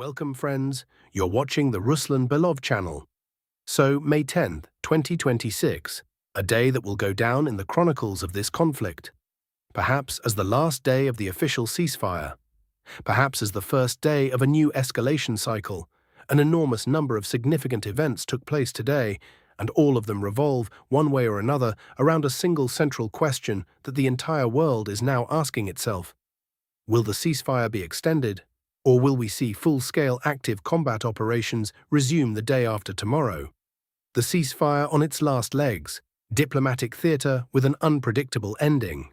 Welcome, friends. You're watching the Ruslan Belov channel. So, May 10th, 2026, a day that will go down in the chronicles of this conflict. Perhaps as the last day of the official ceasefire. Perhaps as the first day of a new escalation cycle. An enormous number of significant events took place today, and all of them revolve, one way or another, around a single central question that the entire world is now asking itself. Will the ceasefire be extended? Or will we see full-scale active combat operations resume the day after tomorrow? The ceasefire on its last legs, diplomatic theatre with an unpredictable ending.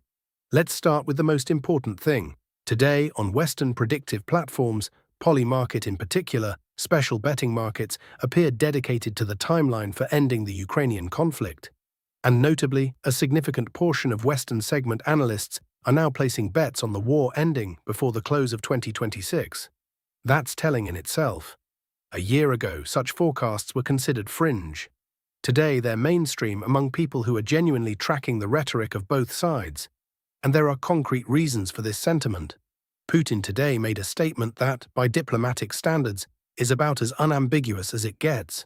Let's start with the most important thing. Today, on Western predictive platforms, Polymarket in particular, special betting markets appear dedicated to the timeline for ending the Ukrainian conflict. And notably, a significant portion of Western segment analysts are now placing bets on the war ending before the close of 2026. That's telling in itself. A year ago, such forecasts were considered fringe. Today, they're mainstream among people who are genuinely tracking the rhetoric of both sides. And there are concrete reasons for this sentiment. Putin today made a statement that, by diplomatic standards, is about as unambiguous as it gets.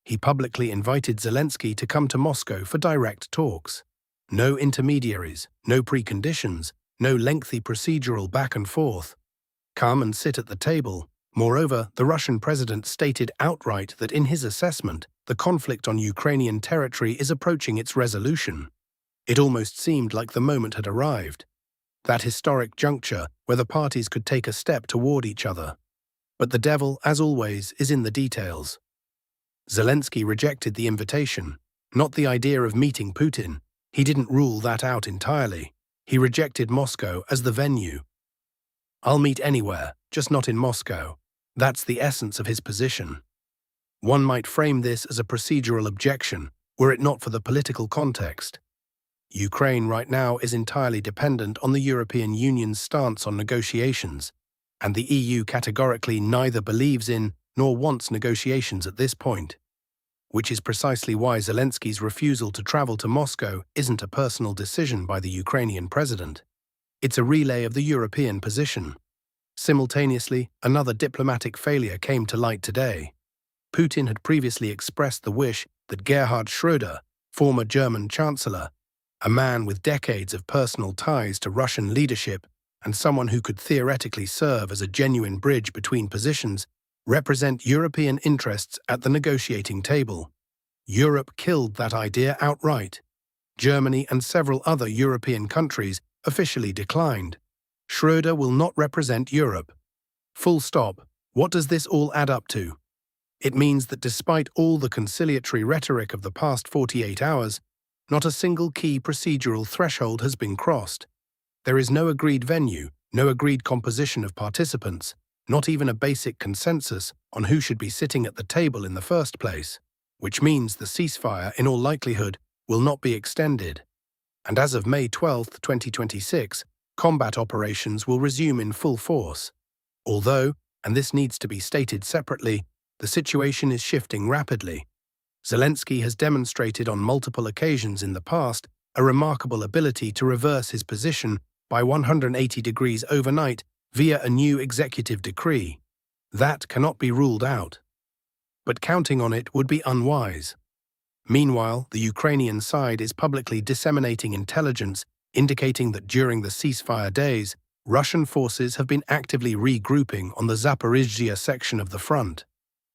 He publicly invited Zelensky to come to Moscow for direct talks. No intermediaries, no preconditions, no lengthy procedural back and forth. Come and sit at the table. Moreover, the Russian president stated outright that in his assessment, the conflict on Ukrainian territory is approaching its resolution. It almost seemed like the moment had arrived. That historic juncture where the parties could take a step toward each other. But the devil, as always, is in the details. Zelensky rejected the invitation, not the idea of meeting Putin. He didn't rule that out entirely. He rejected Moscow as the venue. I'll meet anywhere, just not in Moscow. That's the essence of his position. One might frame this as a procedural objection, were it not for the political context. Ukraine right now is entirely dependent on the European Union's stance on negotiations, and the EU categorically neither believes in nor wants negotiations at this point. Which is precisely why Zelensky's refusal to travel to Moscow isn't a personal decision by the Ukrainian president. It's a relay of the European position. Simultaneously, another diplomatic failure came to light today. Putin had previously expressed the wish that Gerhard Schröder, former German chancellor, a man with decades of personal ties to Russian leadership and someone who could theoretically serve as a genuine bridge between positions, represent European interests at the negotiating table. Europe killed that idea outright. Germany and several other European countries officially declined. Schröder will not represent Europe. Full stop. What does this all add up to? It means that despite all the conciliatory rhetoric of the past 48 hours, not a single key procedural threshold has been crossed. There is no agreed venue, no agreed composition of participants, not even a basic consensus on who should be sitting at the table in the first place, which means the ceasefire, in all likelihood, will not be extended. And as of May 12, 2026, combat operations will resume in full force. Although, and this needs to be stated separately, the situation is shifting rapidly. Zelensky has demonstrated on multiple occasions in the past a remarkable ability to reverse his position by 180 degrees overnight via a new executive decree. That cannot be ruled out. But counting on it would be unwise. Meanwhile, the Ukrainian side is publicly disseminating intelligence indicating that during the ceasefire days, Russian forces have been actively regrouping on the Zaparisia section of the front.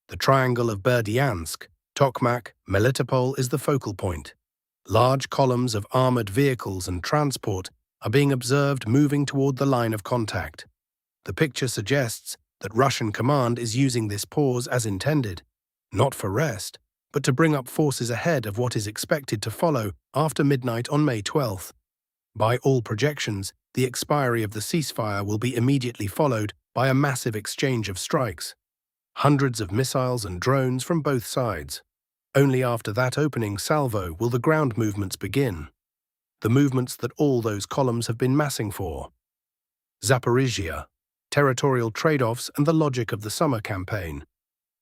The triangle of Berdyansk, Tokmak, Melitopol is the focal point. Large columns of armored vehicles and transport are being observed moving toward the line of contact. The picture suggests that Russian command is using this pause as intended, not for rest, but to bring up forces ahead of what is expected to follow after midnight on May 12th. By all projections, the expiry of the ceasefire will be immediately followed by a massive exchange of strikes. Hundreds of missiles and drones from both sides. Only after that opening salvo will the ground movements begin. The movements that all those columns have been massing for. Zaparisia. Territorial trade-offs and the logic of the summer campaign.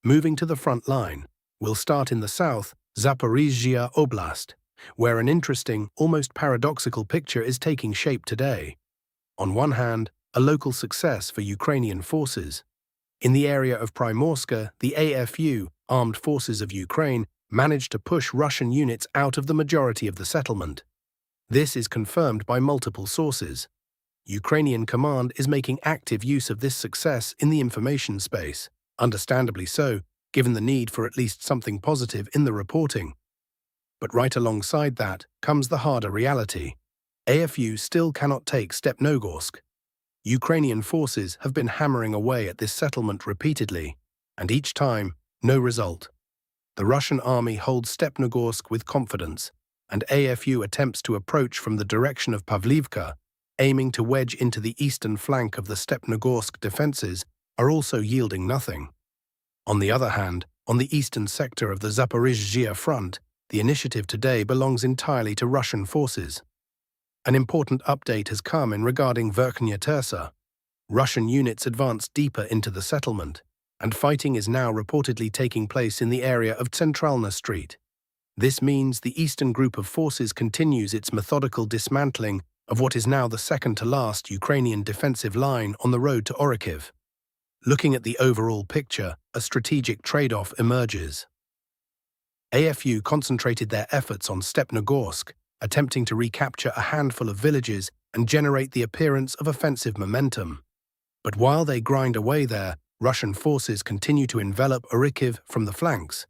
Moving to the front line, we'll start in the south, Zaparisia Oblast, where an interesting, almost paradoxical picture is taking shape today. On one hand, a local success for Ukrainian forces. In the area of Primorska, the AFU, Armed Forces of Ukraine, managed to push Russian units out of the majority of the settlement. This is confirmed by multiple sources. Ukrainian command is making active use of this success in the information space, understandably so, given the need for at least something positive in the reporting. But right alongside that comes the harder reality. AFU still cannot take Stepnogorsk. Ukrainian forces have been hammering away at this settlement repeatedly, and each time, no result. The Russian army holds Stepnogorsk with confidence, and AFU attempts to approach from the direction of Pavlivka, aiming to wedge into the eastern flank of the Stepnogorsk defenses, are also yielding nothing. On the other hand, on the eastern sector of the Zaparisia front, the initiative today belongs entirely to Russian forces. An important update has come in regarding Verkhnya Tersa. Russian units advanced deeper into the settlement, and fighting is now reportedly taking place in the area of Centralna Street. This means the eastern group of forces continues its methodical dismantling of what is now the second-to-last Ukrainian defensive line on the road to Orikhiv. Looking at the overall picture, a strategic trade-off emerges. AFU concentrated their efforts on Stepnogorsk, attempting to recapture a handful of villages and generate the appearance of offensive momentum. But while they grind away there, Russian forces continue to envelop Orikhiv from the flanks.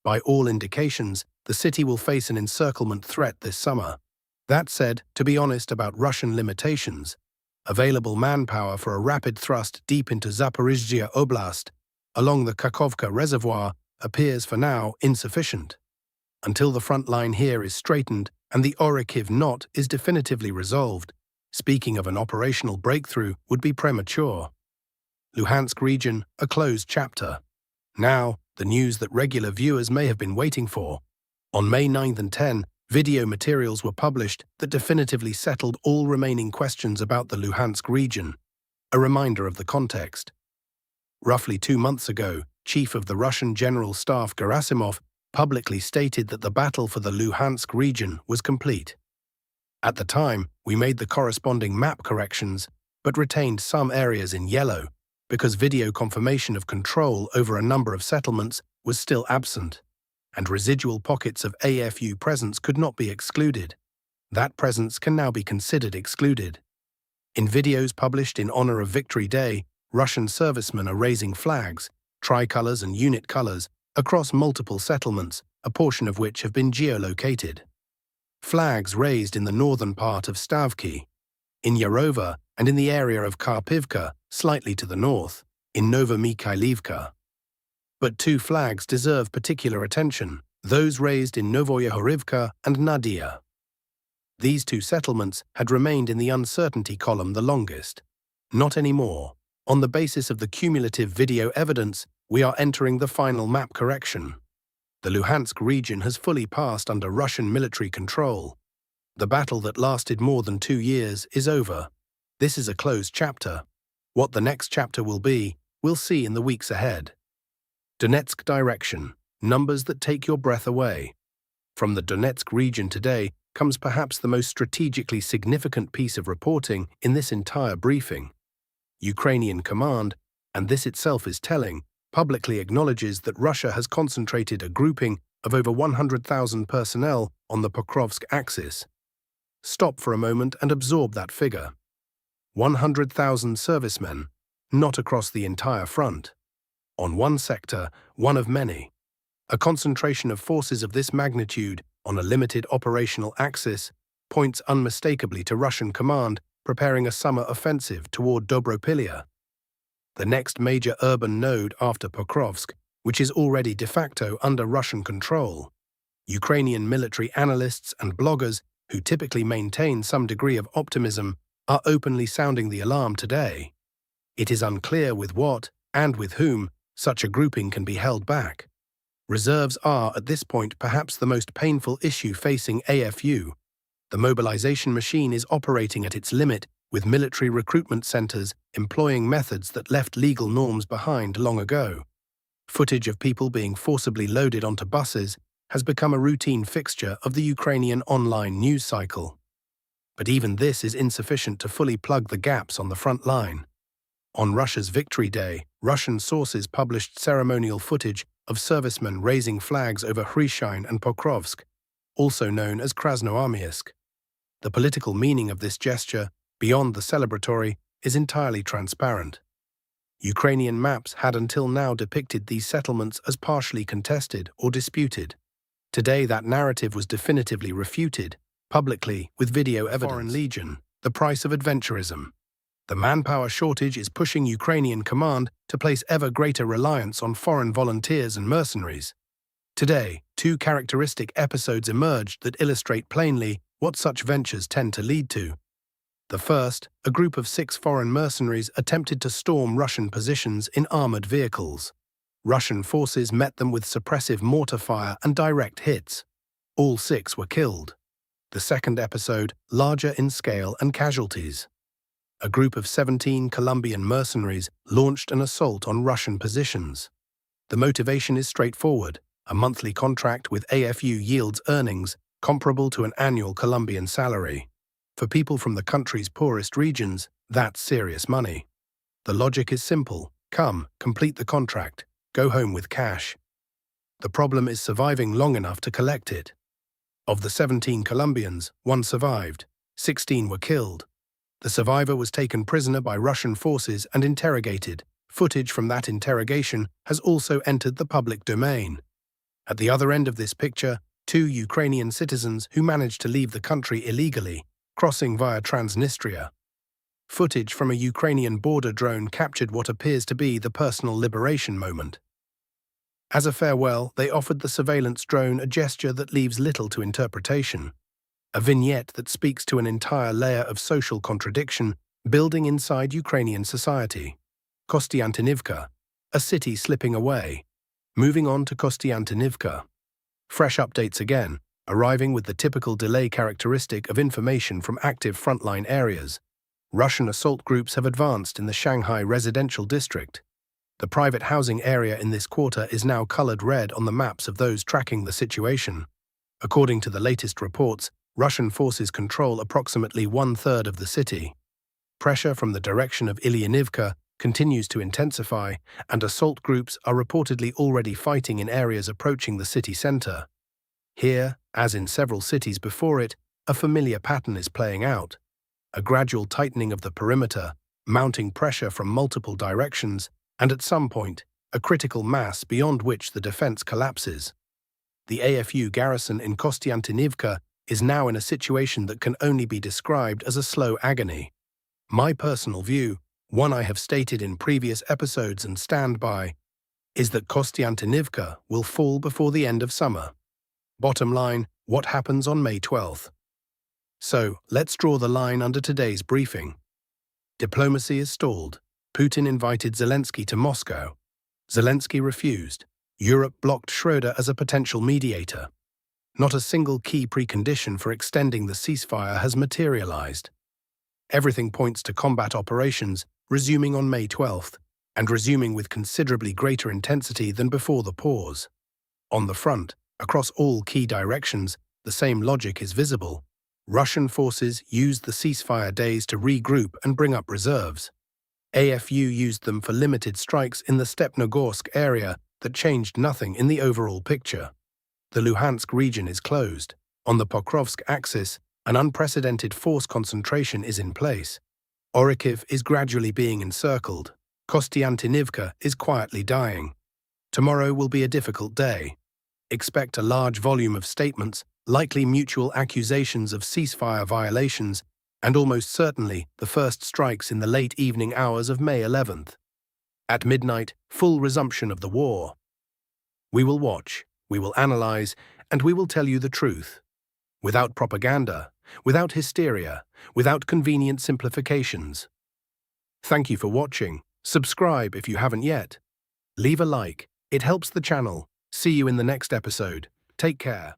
By all indications, the city will face an encirclement threat this summer. That said, to be honest about Russian limitations, available manpower for a rapid thrust deep into Zaporizhzhia Oblast along the Kakhovka Reservoir appears for now insufficient. Until the front line here is straightened and the Orikhiv knot is definitively resolved, speaking of an operational breakthrough would be premature. Luhansk region, a closed chapter. Now, the news that regular viewers may have been waiting for. On May 9 and 10, video materials were published that definitively settled all remaining questions about the Luhansk region. A reminder of the context. Roughly 2 months ago, Chief of the Russian General Staff Gerasimov publicly stated that the battle for the Luhansk region was complete. At the time, we made the corresponding map corrections, but retained some areas in yellow, because video confirmation of control over a number of settlements was still absent, and residual pockets of AFU presence could not be excluded. That presence can now be considered excluded. In videos published in honor of Victory Day, Russian servicemen are raising flags, tricolors and unit colors, across multiple settlements, a portion of which have been geolocated. Flags raised in the northern part of Stavki, in Yarova, and in the area of Karpivka, slightly to the north, in Novomikhailivka. But 2 flags deserve particular attention, those raised in Novoyehorivka and Nadia. These 2 settlements had remained in the uncertainty column the longest. Not anymore. On the basis of the cumulative video evidence, we are entering the final map correction. The Luhansk region has fully passed under Russian military control. The battle that lasted more than 2 years is over. This is a closed chapter. What the next chapter will be, we'll see in the weeks ahead. Donetsk direction, numbers that take your breath away. From the Donetsk region today comes perhaps the most strategically significant piece of reporting in this entire briefing. Ukrainian command, and this itself is telling, publicly acknowledges that Russia has concentrated a grouping of over 100,000 personnel on the Pokrovsk axis. Stop for a moment and absorb that figure. 100,000 servicemen, not across the entire front. On one sector, one of many. A concentration of forces of this magnitude on a limited operational axis points unmistakably to Russian command preparing a summer offensive toward Dobropilya, the next major urban node after Pokrovsk, which is already de facto under Russian control. Ukrainian military analysts and bloggers, who typically maintain some degree of optimism, are openly sounding the alarm today. It is unclear with what, and with whom, such a grouping can be held back. Reserves are, at this point, perhaps the most painful issue facing AFU. The mobilization machine is operating at its limit, with military recruitment centers employing methods that left legal norms behind long ago. Footage of people being forcibly loaded onto buses has become a routine fixture of the Ukrainian online news cycle. But even this is insufficient to fully plug the gaps on the front line. On Russia's Victory Day, Russian sources published ceremonial footage of servicemen raising flags over Hryshyn and Pokrovsk, also known as Krasnoarmysk. The political meaning of this gesture, beyond the celebratory, is entirely transparent. Ukrainian maps had until now depicted these settlements as partially contested or disputed. Today that narrative was definitively refuted, publicly, with video evidence. Foreign Legion, the price of adventurism. The manpower shortage is pushing Ukrainian command to place ever greater reliance on foreign volunteers and mercenaries. Today, two characteristic episodes emerged that illustrate plainly what such ventures tend to lead to. The first, a group of 6 foreign mercenaries attempted to storm Russian positions in armored vehicles. Russian forces met them with suppressive mortar fire and direct hits. All 6 were killed. The second episode, larger in scale and casualties. A group of 17 Colombian mercenaries launched an assault on Russian positions. The motivation is straightforward. A monthly contract with AFU yields earnings comparable to an annual Colombian salary. For people from the country's poorest regions, that's serious money. The logic is simple. Come, complete the contract, go home with cash. The problem is surviving long enough to collect it. Of the 17 Colombians, 1 survived, 16 were killed. The survivor was taken prisoner by Russian forces and interrogated. Footage from that interrogation has also entered the public domain. At the other end of this picture, 2 Ukrainian citizens who managed to leave the country illegally, crossing via Transnistria. Footage from a Ukrainian border drone captured what appears to be the personal liberation moment. As a farewell, they offered the surveillance drone a gesture that leaves little to interpretation. A vignette that speaks to an entire layer of social contradiction building inside Ukrainian society. Kostiantynivka, a city slipping away. Moving on to Kostiantynivka. Fresh updates again, arriving with the typical delay characteristic of information from active frontline areas. Russian assault groups have advanced in the Shanghai residential district. The private housing area in this quarter is now colored red on the maps of those tracking the situation. According to the latest reports, Russian forces control approximately 1/3 of the city. Pressure from the direction of Ilyanivka continues to intensify, and assault groups are reportedly already fighting in areas approaching the city center. Here, as in several cities before it, a familiar pattern is playing out. A gradual tightening of the perimeter, mounting pressure from multiple directions, and at some point, a critical mass beyond which the defense collapses. The AFU garrison in Kostiantynivka is now in a situation that can only be described as a slow agony. My personal view, one I have stated in previous episodes and stand by, is that Kostiantynivka will fall before the end of summer. Bottom line, what happens on May 12th? So, let's draw the line under today's briefing. Diplomacy is stalled. Putin invited Zelensky to Moscow. Zelensky refused. Europe blocked Schroeder as a potential mediator. Not a single key precondition for extending the ceasefire has materialized. Everything points to combat operations resuming on May 12th, and resuming with considerably greater intensity than before the pause. On the front, across all key directions, the same logic is visible. Russian forces used the ceasefire days to regroup and bring up reserves. AFU used them for limited strikes in the Stepnogorsk area that changed nothing in the overall picture. The Luhansk region is closed. On the Pokrovsk axis, an unprecedented force concentration is in place. Orikhiv is gradually being encircled. Kostiantynivka is quietly dying. Tomorrow will be a difficult day. Expect a large volume of statements, likely mutual accusations of ceasefire violations, and almost certainly the first strikes in the late evening hours of May 11th. At midnight, full resumption of the war. We will watch, we will analyze, and we will tell you the truth. Without propaganda, without hysteria, without convenient simplifications. Thank you for watching. Subscribe if you haven't yet. Leave a like. It helps the channel. See you in the next episode. Take care.